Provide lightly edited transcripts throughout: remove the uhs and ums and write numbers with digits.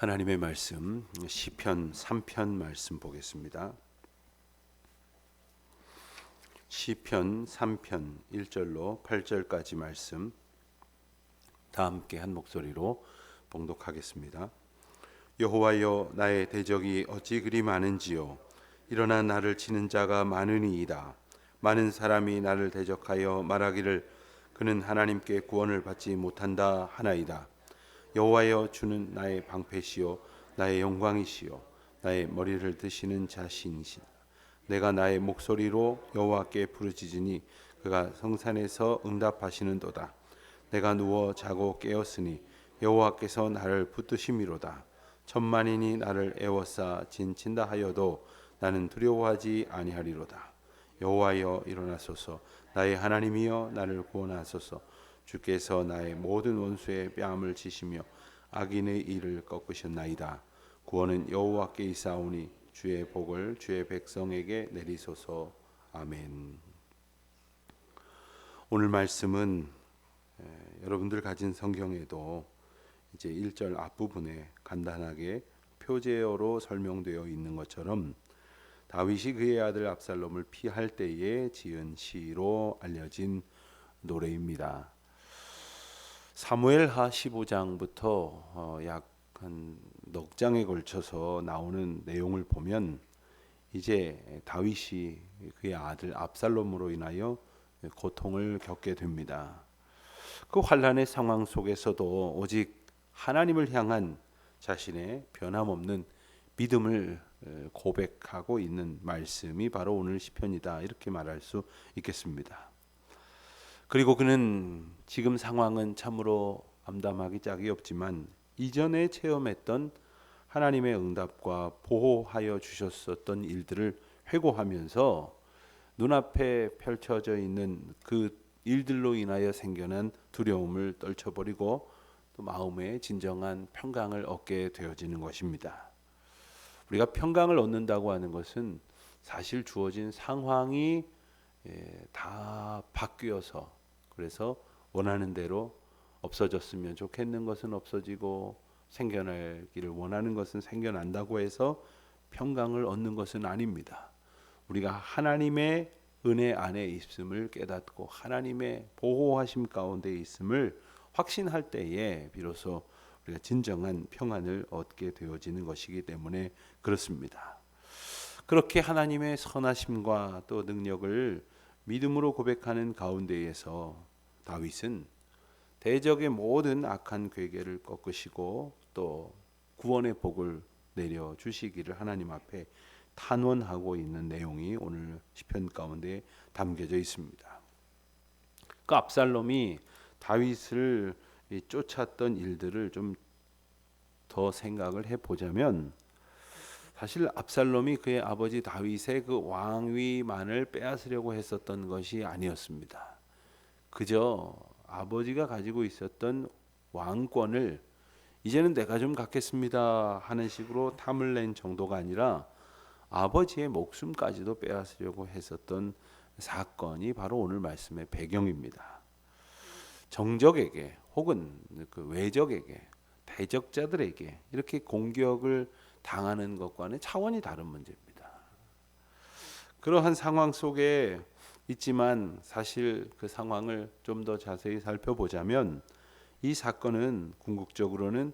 하나님의 말씀 시편 3편 말씀 보겠습니다. 시편 3편 1절로 8절까지 말씀 다 함께 한 목소리로 봉독하겠습니다. 여호와여, 나의 대적이 어찌 그리 많은지요. 일어나 나를 치는 자가 많으니이다. 많은 사람이 나를 대적하여 말하기를 그는 하나님께 구원을 받지 못한다 하나이다. 여호와여, 주는 나의 방패시요 나의 영광이시요 나의 머리를 드시는 자신이시다. 내가 나의 목소리로 여호와께 부르짖으니 그가 성산에서 응답하시는도다. 내가 누워 자고 깨었으니 여호와께서 나를 붙드심이로다. 천만인이 나를 애워싸 진친다 하여도 나는 두려워하지 아니하리로다. 여호와여, 일어나소서. 나의 하나님이여, 나를 구원하소서. 주께서 나의 모든 원수의 뺨을 치시며 악인의 일을 꺾으셨나이다. 구원은 여호와께 있사오니 주의 복을 주의 백성에게 내리소서. 아멘. 오늘 말씀은 여러분들 가진 성경에도 이제 1절 앞부분에 간단하게 표제어로 설명되어 있는 것처럼 다윗이 그의 아들 압살롬을 피할 때에 지은 시로 알려진 노래입니다. 사무엘하 15장부터 약 한 넉 장에 걸쳐서 나오는 내용을 보면 이제 다윗이 그의 아들 압살롬으로 인하여 고통을 겪게 됩니다. 그 환난의 상황 속에서도 오직 하나님을 향한 자신의 변함없는 믿음을 고백하고 있는 말씀이 바로 오늘 시편이다, 이렇게 말할 수 있겠습니다. 그리고 그는 지금 상황은 참으로 암담하기 짝이 없지만 이전에 체험했던 하나님의 응답과 보호하여 주셨었던 일들을 회고하면서 눈앞에 펼쳐져 있는 그 일들로 인하여 생겨난 두려움을 떨쳐버리고 또 마음의 진정한 평강을 얻게 되어지는 것입니다. 우리가 평강을 얻는다고 하는 것은 사실 주어진 상황이 다 바뀌어서, 그래서 원하는 대로 없어졌으면 좋겠는 것은 없어지고 생겨나기를 원하는 것은 생겨난다고 해서 평강을 얻는 것은 아닙니다. 우리가 하나님의 은혜 안에 있음을 깨닫고 하나님의 보호하심 가운데 있음을 확신할 때에 비로소 우리가 진정한 평안을 얻게 되어지는 것이기 때문에 그렇습니다. 그렇게 하나님의 선하심과 또 능력을 믿음으로 고백하는 가운데에서 다윗은 대적의 모든 악한 괴계를 꺾으시고 또 구원의 복을 내려 주시기를 하나님 앞에 탄원하고 있는 내용이 오늘 시편 가운데 담겨져 있습니다. 그 압살롬이 다윗을 쫓았던 일들을 좀 더 생각을 해보자면, 사실 압살롬이 그의 아버지 다윗의 그 왕위만을 빼앗으려고 했었던 것이 아니었습니다. 그저 아버지가 가지고 있었던 왕권을 이제는 내가 좀 갖겠습니다 하는 식으로 탐을 낸 정도가 아니라 아버지의 목숨까지도 빼앗으려고 했었던 사건이 바로 오늘 말씀의 배경입니다. 정적에게 혹은 그 외적에게, 대적자들에게 이렇게 공격을 당하는 것과는 차원이 다른 문제입니다. 그러한 상황 속에 있지만 사실 그 상황을 좀 더 자세히 살펴보자면 이 사건은 궁극적으로는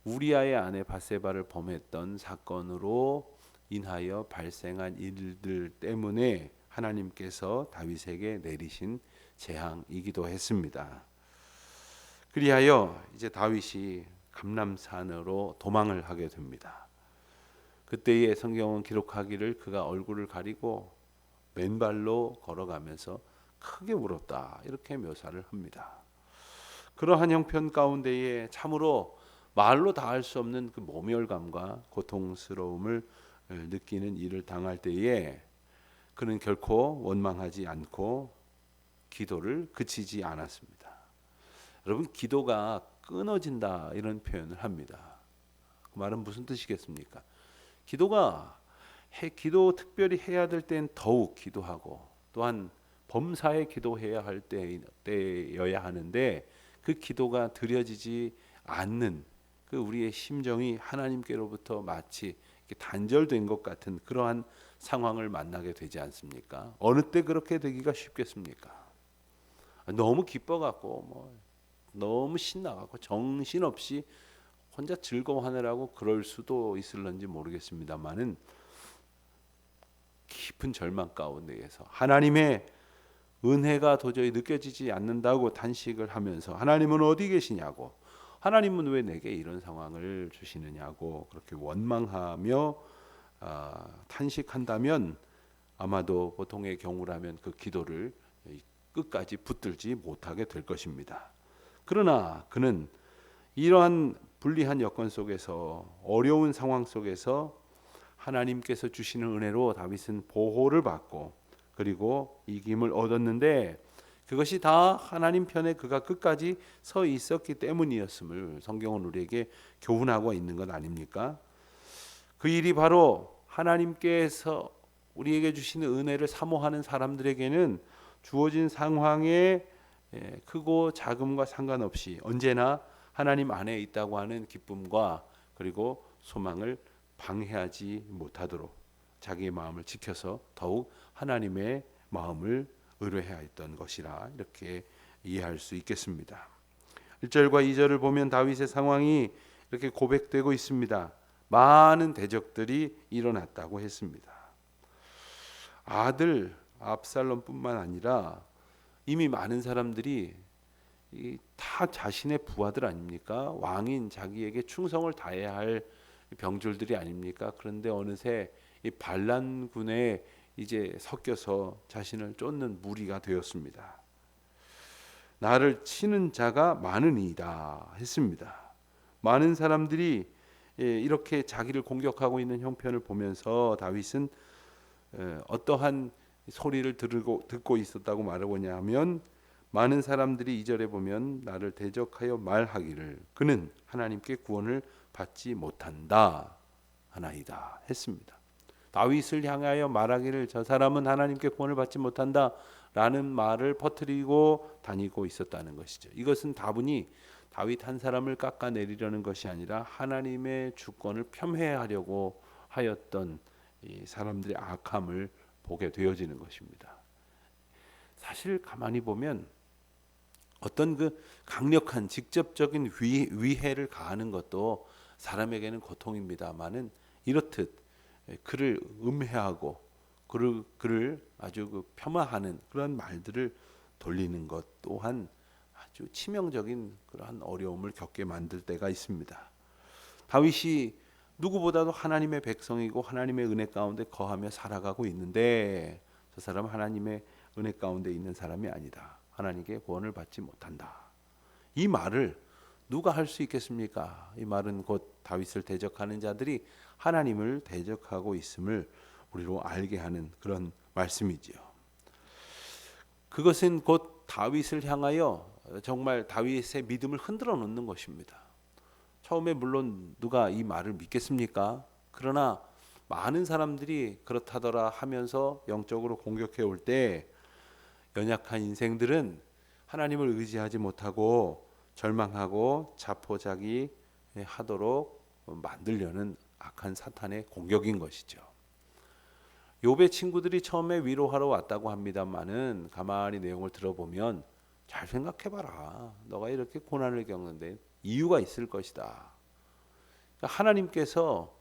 우리아의 아내 밧세바를 범했던 사건으로 인하여 발생한 일들 때문에 하나님께서 다윗에게 내리신 재앙이기도 했습니다. 그리하여 이제 다윗이 감람산으로 도망을 하게 됩니다. 그때의 성경은 기록하기를 그가 얼굴을 가리고 맨발로 걸어가면서 크게 울었다, 이렇게 묘사를 합니다. 그러한 형편 가운데에 참으로 말로 다할 수 없는 그 모멸감과 고통스러움을 느끼는 일을 당할 때에 그는 결코 원망하지 않고 기도를 그치지 않았습니다. 여러분, 기도가 끊어진다 이런 표현을 합니다. 그 말은 무슨 뜻이겠습니까? 기도 특별히 해야 될 때는 더욱 기도하고, 또한 범사에 기도해야 할 때여야 하는데 그 기도가 드려지지 않는 그 우리의 심정이 하나님께로부터 마치 이렇게 단절된 것 같은 그러한 상황을 만나게 되지 않습니까? 어느 때 그렇게 되기가 쉽겠습니까? 너무 기뻐갖고 너무 신나갖고 정신없이 혼자 즐거워하느라고 그럴 수도 있을런지 모르겠습니다만은 깊은 절망 가운데에서 하나님의 은혜가 도저히 느껴지지 않는다고 단식을 하면서 하나님은 어디 계시냐고, 하나님은 왜 내게 이런 상황을 주시느냐고 그렇게 원망하며 탄식한다면 아마도 보통의 경우라면 그 기도를 끝까지 붙들지 못하게 될 것입니다. 그러나 그는 이러한 불리한 여건 속에서, 어려운 상황 속에서 하나님께서 주시는 은혜로 다윗은 보호를 받고 그리고 이김을 얻었는데, 그것이 다 하나님 편에 그가 끝까지 서 있었기 때문이었음을 성경은 우리에게 교훈하고 있는 것 아닙니까? 그 일이 바로 하나님께서 우리에게 주시는 은혜를 사모하는 사람들에게는 주어진 상황에 크고 작음과 상관없이 언제나 하나님 안에 있다고 하는 기쁨과 그리고 소망을 방해하지 못하도록 자기의 마음을 지켜서 더욱 하나님의 마음을 의뢰해야 했던 것이라 이렇게 이해할 수 있겠습니다. 1절과 2절을 보면 다윗의 상황이 이렇게 고백되고 있습니다. 많은 대적들이 일어났다고 했습니다. 아들 압살롬뿐만 아니라 이미 많은 사람들이 다 자신의 부하들 아닙니까? 왕인 자기에게 충성을 다해야 할 병졸들이 아닙니까? 그런데 어느새 이 반란군에 이제 섞여서 자신을 쫓는 무리가 되었습니다. 나를 치는 자가 많으니이다 했습니다. 많은 사람들이 이렇게 자기를 공격하고 있는 형편을 보면서 다윗은 어떠한 소리를 듣고 있었다고 말하고냐 하면, 많은 사람들이 2절에 보면 나를 대적하여 말하기를 그는 하나님께 구원을 받지 못한다 하나이다 했습니다. 다윗을 향하여 말하기를 저 사람은 하나님께 구원을 받지 못한다 라는 말을 퍼뜨리고 다니고 있었다는 것이죠. 이것은 다분히 다윗 한 사람을 깎아내리려는 것이 아니라 하나님의 주권을 폄훼하려고 하였던 이 사람들의 악함을 보게 되어지는 것입니다. 사실 가만히 보면 어떤 그 강력한 직접적인 위해를 가하는 것도 사람에게는 고통입니다만은, 이렇듯 그를 음해하고 그를 아주 폄하하는 그런 말들을 돌리는 것 또한 아주 치명적인 그러한 어려움을 겪게 만들 때가 있습니다. 다윗이 누구보다도 하나님의 백성이고 하나님의 은혜 가운데 거하며 살아가고 있는데, 저 사람은 하나님의 은혜 가운데 있는 사람이 아니다. 하나님께 구원을 받지 못한다. 이 말을 누가 할 수 있겠습니까? 이 말은 곧 다윗을 대적하는 자들이 하나님을 대적하고 있음을 우리로 알게 하는 그런 말씀이지요. 그것은 곧 다윗을 향하여 정말 다윗의 믿음을 흔들어 놓는 것입니다. 처음에 물론 누가 이 말을 믿겠습니까? 그러나 많은 사람들이 그렇다더라 하면서 영적으로 공격해 올 때 연약한 인생들은 하나님을 의지하지 못하고 절망하고 자포자기하도록 만들려는 악한 사탄의 공격인 것이죠. 욥의 친구들이 처음에 위로하러 왔다고 합니다만은 가만히 내용을 들어보면 잘 생각해봐라. 너가 이렇게 고난을 겪는데 이유가 있을 것이다. 하나님께서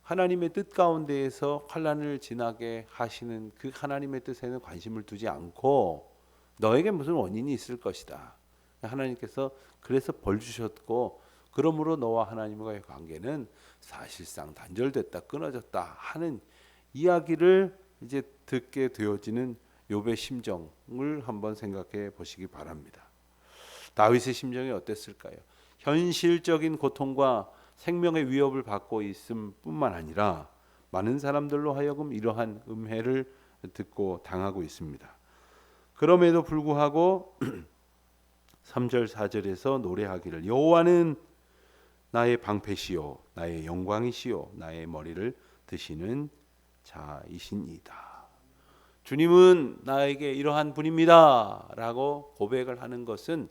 하나님의 뜻 가운데에서 환난을 지나게 하시는 그 하나님의 뜻에는 관심을 두지 않고 너에게 무슨 원인이 있을 것이다. 하나님께서 그래서 벌 주셨고, 그러므로 너와 하나님과의 관계는 사실상 단절됐다, 끊어졌다 하는 이야기를 이제 듣게 되어지는 욥의 심정을 한번 생각해 보시기 바랍니다. 다윗의 심정이 어땠을까요? 현실적인 고통과 생명의 위협을 받고 있음 뿐만 아니라 많은 사람들로 하여금 이러한 음해를 듣고 당하고 있습니다. 그럼에도 불구하고 3절 4절에서 노래하기를 여호와는 나의 방패시요 나의 영광이시요 나의 머리를 드시는 자이시니이다. 주님은 나에게 이러한 분입니다 라고 고백을 하는 것은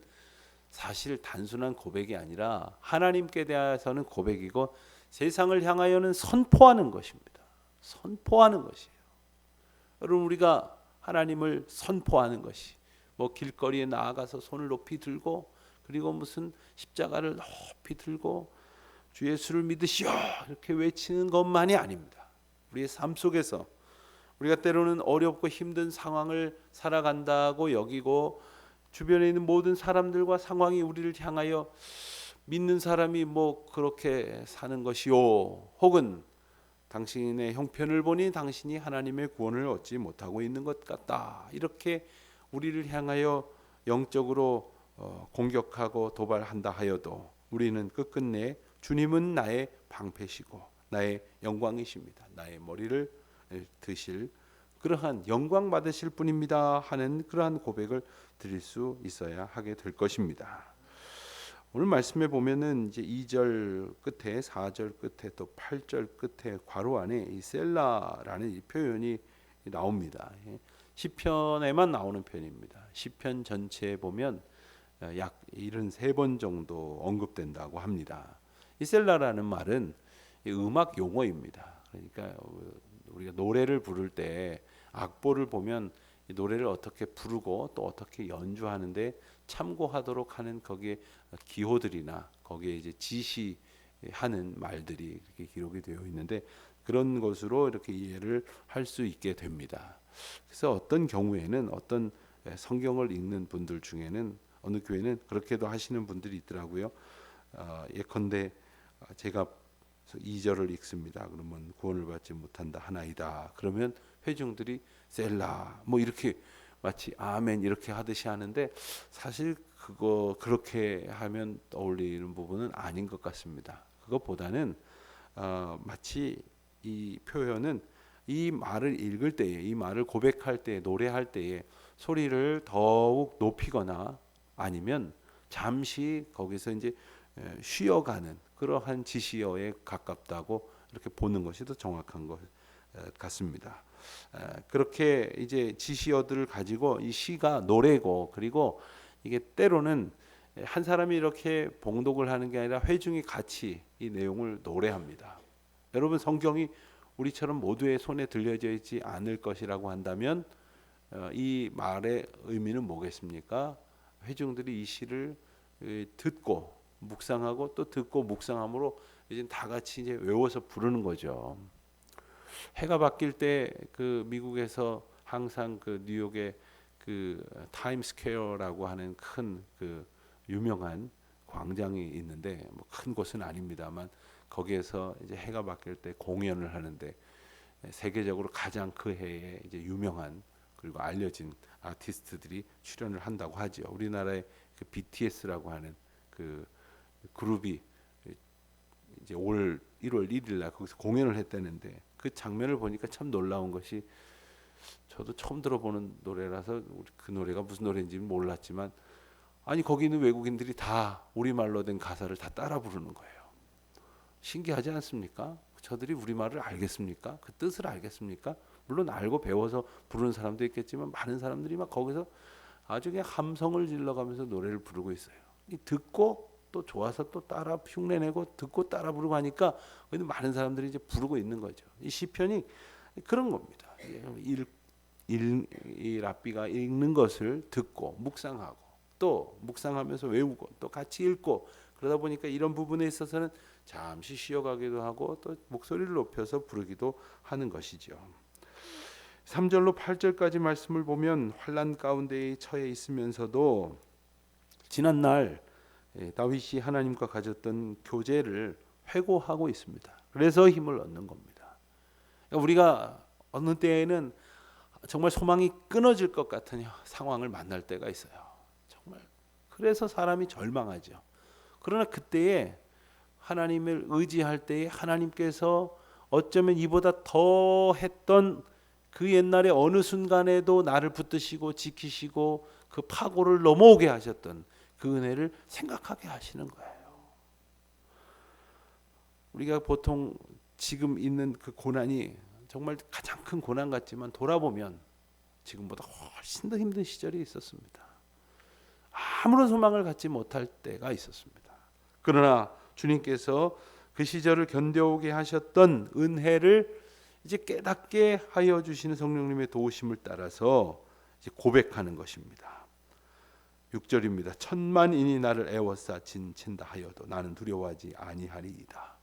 사실 단순한 고백이 아니라 하나님께 대해서는 고백이고 세상을 향하여는 선포하는 것입니다. 선포하는 것이에요. 여러분, 우리가 하나님을 선포하는 것이 뭐 길거리에 나아가서 손을 높이 들고 그리고 무슨 십자가를 높이 들고 주 예수를 믿으시오 이렇게 외치는 것만이 아닙니다. 우리의 삶 속에서 우리가 때로는 어렵고 힘든 상황을 살아간다고 여기고 주변에 있는 모든 사람들과 상황이 우리를 향하여 믿는 사람이 뭐 그렇게 사는 것이요, 혹은 당신의 형편을 보니 당신이 하나님의 구원을 얻지 못하고 있는 것 같다, 이렇게 우리를 향하여 영적으로 공격하고 도발한다 하여도 우리는 끝끝내 주님은 나의 방패시고 나의 영광이십니다. 나의 머리를 드실 그러한 영광 받으실 분입니다 하는 그러한 고백을 드릴 수 있어야 하게 될 것입니다. 오늘 말씀에 보면은 이제 2절 끝에 4절 끝에 또 8절 끝에 괄호 안에 이 셀라라는 이 표현이 나옵니다. 시편에만 나오는 표현입니다. 시편 전체에 보면 약 73번 정도 언급된다고 합니다. 이 셀라라는 말은 음악 용어입니다. 그러니까 우리가 노래를 부를 때 악보를 보면 이 노래를 어떻게 부르고 또 어떻게 연주하는데 참고하도록 하는 거기에 기호들이나 거기에 이제 지시하는 말들이 이렇게 기록이 되어 있는데 그런 것으로 이렇게 이해를 할 수 있게 됩니다. 그래서 어떤 경우에는 어떤 성경을 읽는 분들 중에는 어느 교회는 그렇게도 하시는 분들이 있더라고요. 예컨대 제가 2절을 읽습니다. 그러면 구원을 받지 못한다 하나이다. 그러면 회중들이 셀라 뭐 이렇게 마치 아멘 이렇게 하듯이 하는데 사실 그거 그렇게 하면 떠올리는 부분은 아닌 것 같습니다. 그것보다는 마치 이 표현은 이 말을 읽을 때에, 이 말을 고백할 때에, 노래할 때에 소리를 더욱 높이거나 아니면 잠시 거기서 이제 쉬어가는 그러한 지시어에 가깝다고 이렇게 보는 것이 더 정확한 것 같습니다. 그렇게 이제 지시어들을 가지고 이 시가 노래고, 그리고 이게 때로는 한 사람이 이렇게 봉독을 하는 게 아니라 회중이 같이 이 내용을 노래합니다. 여러분, 성경이 우리처럼 모두의 손에 들려져 있지 않을 것이라고 한다면 이 말의 의미는 뭐겠습니까? 회중들이 이 시를 듣고 묵상하고 또 듣고 묵상함으로 이제 다 같이 이제 외워서 부르는 거죠. 해가 바뀔 때 그 미국에서 항상 그 뉴욕의 그 타임스퀘어라고 하는 큰 그 유명한 광장이 있는데 뭐 큰 곳은 아닙니다만 거기에서 이제 해가 바뀔 때 공연을 하는데 세계적으로 가장 그 해에 이제 유명한 그리고 알려진 아티스트들이 출연을 한다고 하죠. 우리나라의 그 BTS라고 하는 그 그룹이 이제 올 1월 1일 날 거기서 공연을 했다는데 그 장면을 보니까 참 놀라운 것이, 저도 처음 들어보는 노래라서 그 노래가 무슨 노래인지는 몰랐지만 아니 거기 있는 외국인들이 다 우리말로 된 가사를 다 따라 부르는 거예요. 신기하지 않습니까? 저들이 우리말을 알겠습니까? 그 뜻을 알겠습니까? 물론 알고 배워서 부르는 사람도 있겠지만 많은 사람들이 막 거기서 아주 그냥 함성을 질러가면서 노래를 부르고 있어요. 이 듣고 또 좋아서 또 따라 흉내내고 듣고 따라 부르고 하니까 많은 사람들이 이제 부르고 있는 거죠. 이 시편이 그런 겁니다. 이 랍비가 읽는 것을 듣고 묵상하고 또 묵상하면서 외우고 또 같이 읽고 그러다 보니까 이런 부분에 있어서는 잠시 쉬어가기도 하고 또 목소리를 높여서 부르기도 하는 것이죠. 3절로 8절까지 말씀을 보면 환난 가운데 처해 있으면서도 지난날 다윗이 하나님과 가졌던 교제를 회고하고 있습니다. 그래서 힘을 얻는 겁니다. 우리가 어느 때에는 정말 소망이 끊어질 것 같은 상황을 만날 때가 있어요. 정말 그래서 사람이 절망하죠. 그러나 그때에 하나님을 의지할 때에 하나님께서 어쩌면 이보다 더 했던 그 옛날에 어느 순간에도 나를 붙드시고 지키시고 그 파고를 넘어오게 하셨던 그 은혜를 생각하게 하시는 거예요. 우리가 보통 지금 있는 그 고난이 정말 가장 큰 고난 같지만 돌아보면 지금보다 훨씬 더 힘든 시절이 있었습니다. 아무런 소망을 갖지 못할 때가 있었습니다. 그러나 주님께서 그 시절을 견뎌오게 하셨던 은혜를 이제 깨닫게 하여 주시는 성령님의 도우심을 따라서 이제 고백하는 것입니다. 6절입니다. 천만인이 나를 애워싸 진친다 하여도 나는 두려워하지 아니하리이다.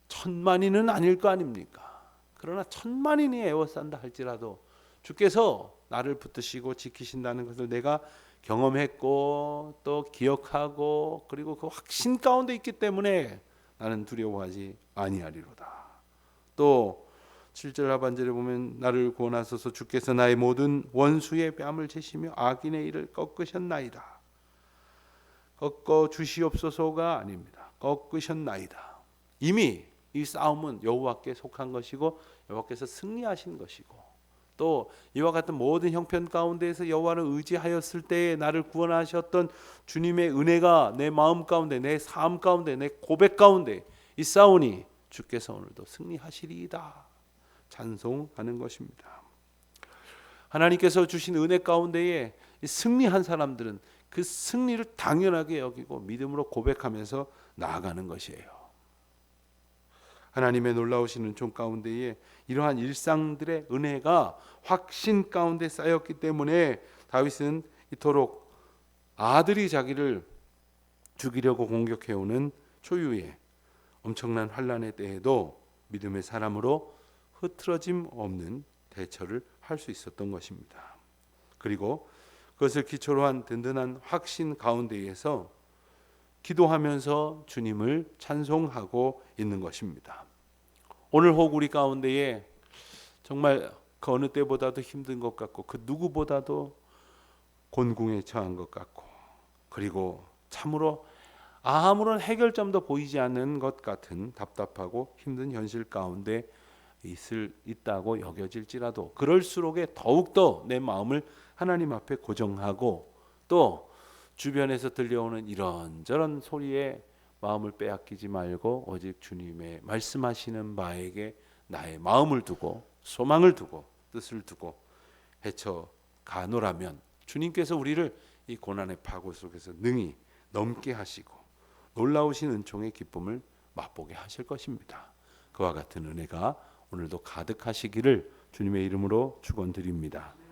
천만인은 아닐 거 아닙니까? 그러나 천만인이 애워싼다 할지라도 주께서 나를 붙드시고 지키신다는 것을 내가 경험했고 또 기억하고 그리고 그 확신 가운데 있기 때문에 나는 두려워하지 아니하리로다. 또 7절 하반절에 보면 나를 구원하소서 주께서 나의 모든 원수의 뺨을 제시며 악인의 일을 꺾으셨나이다. 꺾어 주시옵소서가 아닙니다. 꺾으셨나이다. 이미 이 싸움은 여호와께 속한 것이고 여호와께서 승리하신 것이고 또 이와 같은 모든 형편 가운데에서 여호와를 의지하였을 때에 나를 구원하셨던 주님의 은혜가 내 마음 가운데 내 삶 가운데 내 고백 가운데 있사오니 주께서 오늘도 승리하시리이다 찬송하는 것입니다. 하나님께서 주신 은혜 가운데에 승리한 사람들은 그 승리를 당연하게 여기고 믿음으로 고백하면서 나아가는 것이에요. 하나님의 놀라우신 은총 가운데에 이러한 일상들의 은혜가 확신 가운데 쌓였기 때문에 다윗은 이토록 아들이 자기를 죽이려고 공격해오는 초유의 엄청난 환난의 때에도 믿음의 사람으로 흐트러짐 없는 대처를 할 수 있었던 것입니다. 그리고 그것을 기초로 한 든든한 확신 가운데에서 기도하면서 주님을 찬송하고 있는 것입니다. 오늘 혹 우리 가운데에 정말 그 어느 때보다도 힘든 것 같고 그 누구보다도 곤궁에 처한 것 같고 그리고 참으로 아무런 해결점도 보이지 않는 것 같은 답답하고 힘든 현실 가운데 있다고 여겨질지라도 그럴수록에 더욱더 내 마음을 하나님 앞에 고정하고 또 주변에서 들려오는 이런저런 소리에 마음을 빼앗기지 말고 오직 주님의 말씀하시는 바에게 나의 마음을 두고 소망을 두고 뜻을 두고 헤쳐 가노라면 주님께서 우리를 이 고난의 파고 속에서 능히 넘게 하시고 놀라우신 은총의 기쁨을 맛보게 하실 것입니다. 그와 같은 은혜가 오늘도 가득하시기를 주님의 이름으로 축원드립니다.